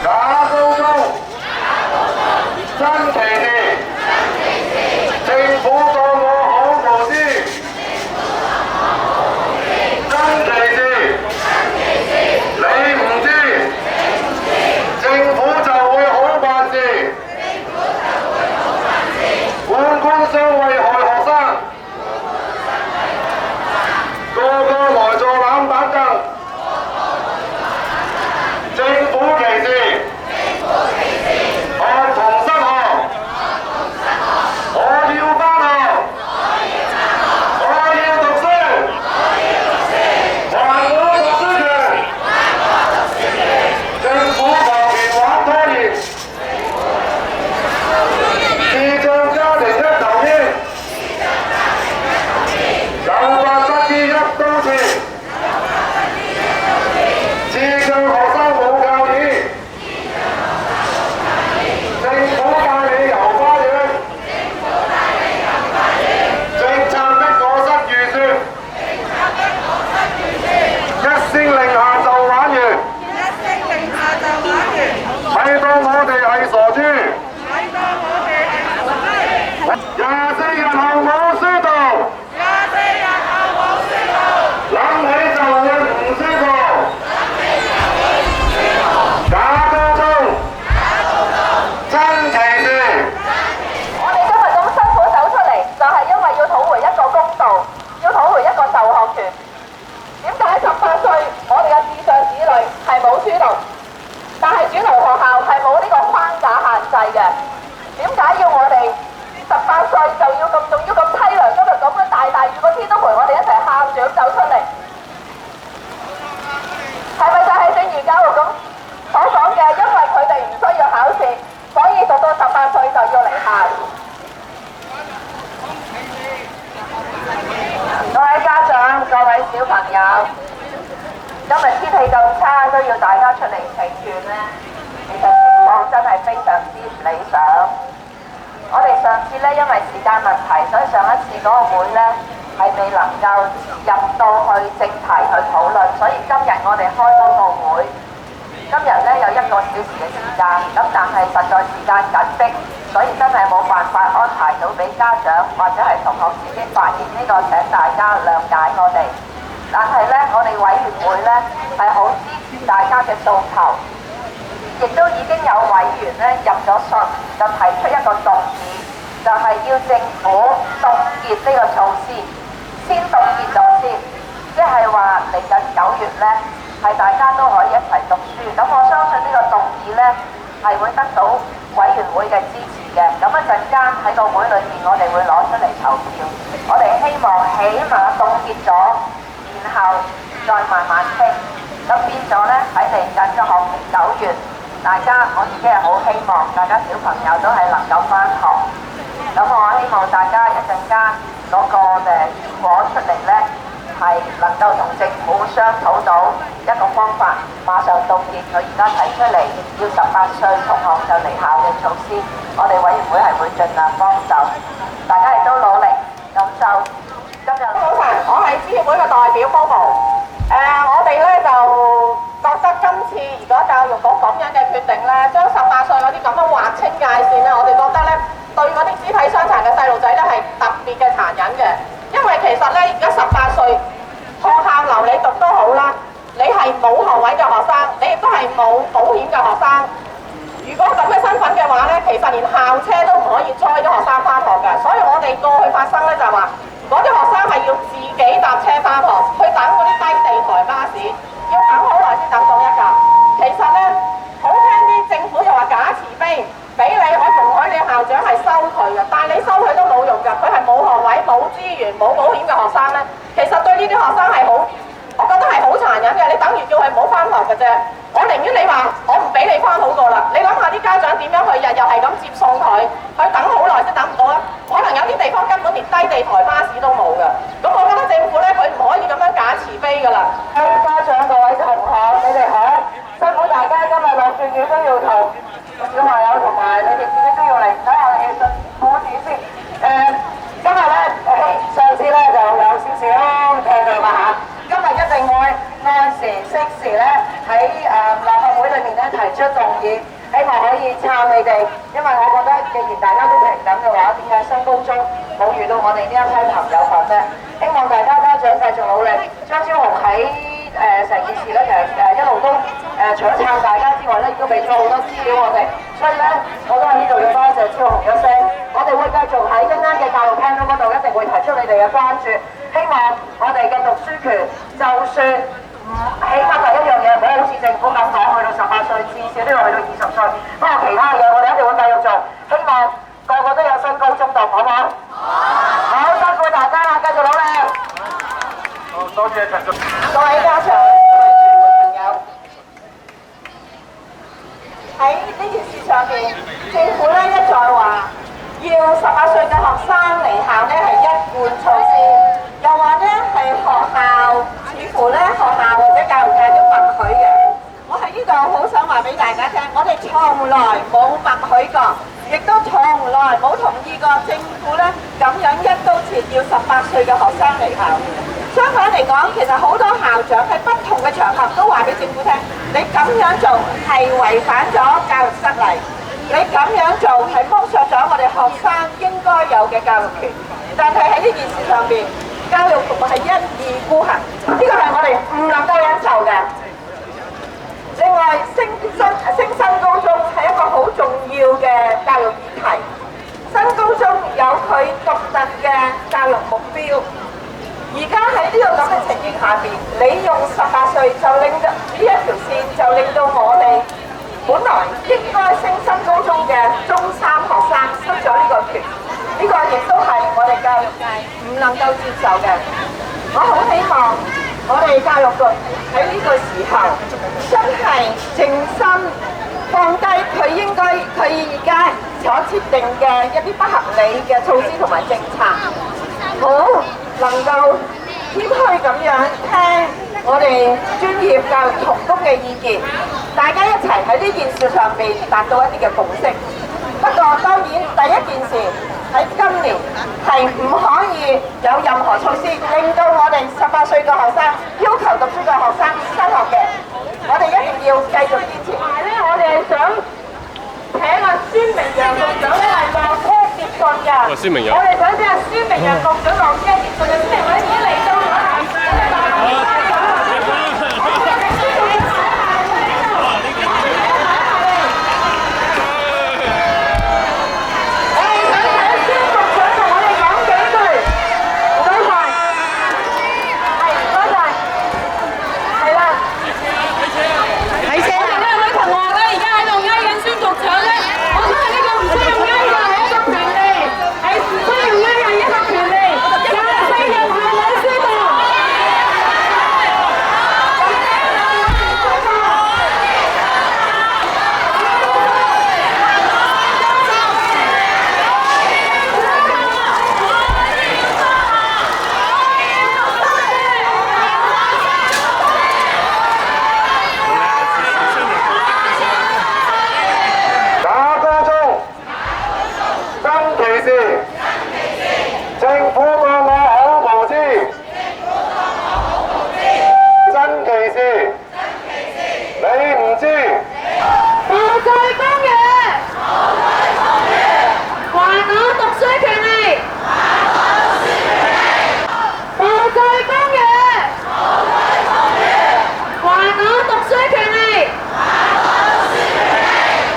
假高中，真歧視，政府當我好無知，真歧視，你唔知，政府就會好辦事，官官相衛害學生，個個來坐攬板凳。政府歧視，學童失學，我要返學，我要讀書，還我讀書權，政府求其玩拖延，智障家庭一頭煙，有法不依一刀切，智障學生冇教練，政府帶你遊花園，政策逼我失預算，一聲令下就玩完，咪當我哋係傻豬，24日後冇書讀，諗起就會唔舒服。假高中，真歧視。我哋今日咁辛苦走出嚟，就係因為要討回一個公道，要討回一個就學權。點解18歲我哋嘅智障子女係冇書讀，但係主流學校係冇呢個框架限制嘅？點解要我哋18歲就要咁，仲要咁淒涼，今日咁樣大雨個天都陪我哋一齊喊住咁走出嚟？係咪就係正如教育局所講嘅，因為佢哋唔需要考試，所以讀到18歲就要離校？各位家長、各位小朋友，今日天氣咁差，都要大家出嚟請願呢，其實情況真係非常之唔理想。我哋上次呢，因為時間問題，所以上一次嗰個會呢係未能夠入到去正題去討論，所以今日我哋開嗰個會。今日呢有1個小時嘅時間，咁但係實在時間緊迫，所以真係冇辦法安排到俾家長或者係同學自己發言，呢個請大家諒解我哋。但係呢，我哋委員會呢係好支持大家嘅訴求，亦都已經有委員呢入咗信，就提出一個動議，就係要政府凍結呢個措施，先凍結咗先，即係話嚟緊9月呢。係大家都可以一齊讀書，咁我相信呢個動議呢係會得到委員會嘅支持嘅。咁一陣間喺個會裏面，我哋會攞出嚟投票。我哋希望起碼凍結咗，然後再慢慢傾。咁變咗呢，喺嚟緊嘅學年9月，大家我自己係好希望大家小朋友都係能夠返學。咁我希望大家一陣間嗰個結果出嚟呢，係能夠同政府商討到一個方法，馬上凍結佢而家提出嚟要18歲同學就離校嘅措施，我哋委員會係會盡量幫手，大家亦都努力。咁就今日早晨，我係支協會嘅代表 Bobo。我哋咧就覺得今次如果教育局咁樣嘅決定咧，將18歲嗰啲咁樣劃清界線咧，我哋覺得咧對嗰啲肢體傷殘嘅細路仔咧係特別嘅殘忍嘅。因為其實咧，而家18歲學校留你讀都好啦，你係冇學位嘅學生，你亦都係冇保險嘅學生。如果咁嘅身份嘅話咧，其實連校車都唔可以載啲學生返學嘅。所以我哋過去發生咧就係話，嗰啲學生係要自己搭車返學，去等嗰啲低地台巴士，要等好耐先等到一架。其實咧，好聽啲，政府又話假慈悲。俾你，我容許你校長係收佢嘅，但係你收佢都冇用㗎，佢係冇學位、冇資源、冇保險嘅學生咧。其實對呢啲學生係好，我覺得係好殘忍嘅。你等於叫佢唔好返學嘅啫。我寧願你話我唔俾你返好過啦。你諗下啲家長點樣去日日係咁接送佢，去等好耐先等唔到啊？可能有啲地方根本連低地台巴士都冇㗎。咁我覺得政府咧，佢唔可以咁樣假慈悲㗎啦。各位家長、各位同學，你哋好，辛苦大家今日落住雨都要同小朋友同埋你哋自己都要嚟睇下我哋嘅信故事先。今日咧，上次咧就有少少聽到啦嚇。今日一定會按時適時咧咧喺立法會裏面咧提出動議，希望可以撐你哋，因為我覺得既然大家都平等嘅話，點解新高中冇遇到我哋呢一批朋友份呢？希望大家家長繼續努力。張超雄喺成件事咧，其實一路都除咗撐大家之外咧，亦都俾咗好多資料我哋，所以咧我都喺呢度要多謝超雄一聲。我哋會繼續喺一間嘅教育廳嗰度，一定會提出你哋嘅關注。希望我哋嘅讀書權，就算起碼第一樣嘢唔好好似政府咁講，去到18歲，至少都要去到20歲。不過其他嘅嘢我哋一定會繼續做，希望個個都有新高中讀，好唔好？好，辛苦大家啦，繼續努力。好，多謝陳總。各位家長、各位傳媒朋友，喺呢件事上邊，政府咧一再話要18歲嘅學生離校咧係一貫措施。又話咧係學校，似乎咧學校或者教育界都默許嘅。我喺呢度好想話俾大家聽，我哋從來冇默許過，亦都從來冇同意過政府咧咁樣一刀切要18歲嘅學生離校。相反嚟講，其實好多校長喺不同嘅場合都話俾政府聽，你咁樣做係違反咗教育失禮，你咁樣做係剝削咗我哋學生應該有嘅教育權。但係喺呢件事上邊，教育局係一意孤行，呢個係我哋唔能夠忍受嘅。另外，升新高中係一個好重要嘅教育議題。新高中有佢獨特嘅教育目標。而家喺呢個咁嘅情形下邊，你用18歲就令到呢一條線就令到我哋本來應該升新高中嘅中3學生失咗呢個權，呢個亦都係我哋教育界唔能夠接受嘅。我好希望我哋教育局喺呢個時候真係靜心放低佢而家所設定嘅一啲不合理嘅措施同埋政策，好能夠謙虛咁樣聽我哋專業教育同工嘅意見，大家一齊喺呢件事上邊達到一啲嘅共識。不過當然第一件事喺今年係唔可以有任何措施令到我哋18歲嘅學生要求讀書嘅學生失學嘅，我哋一定要繼續堅持。同埋咧，我哋係想請阿孫明揚局長咧係落車接信㗎。我哋想請阿孫明揚局長落車接信嘅，孫明揚已經嚟到啦。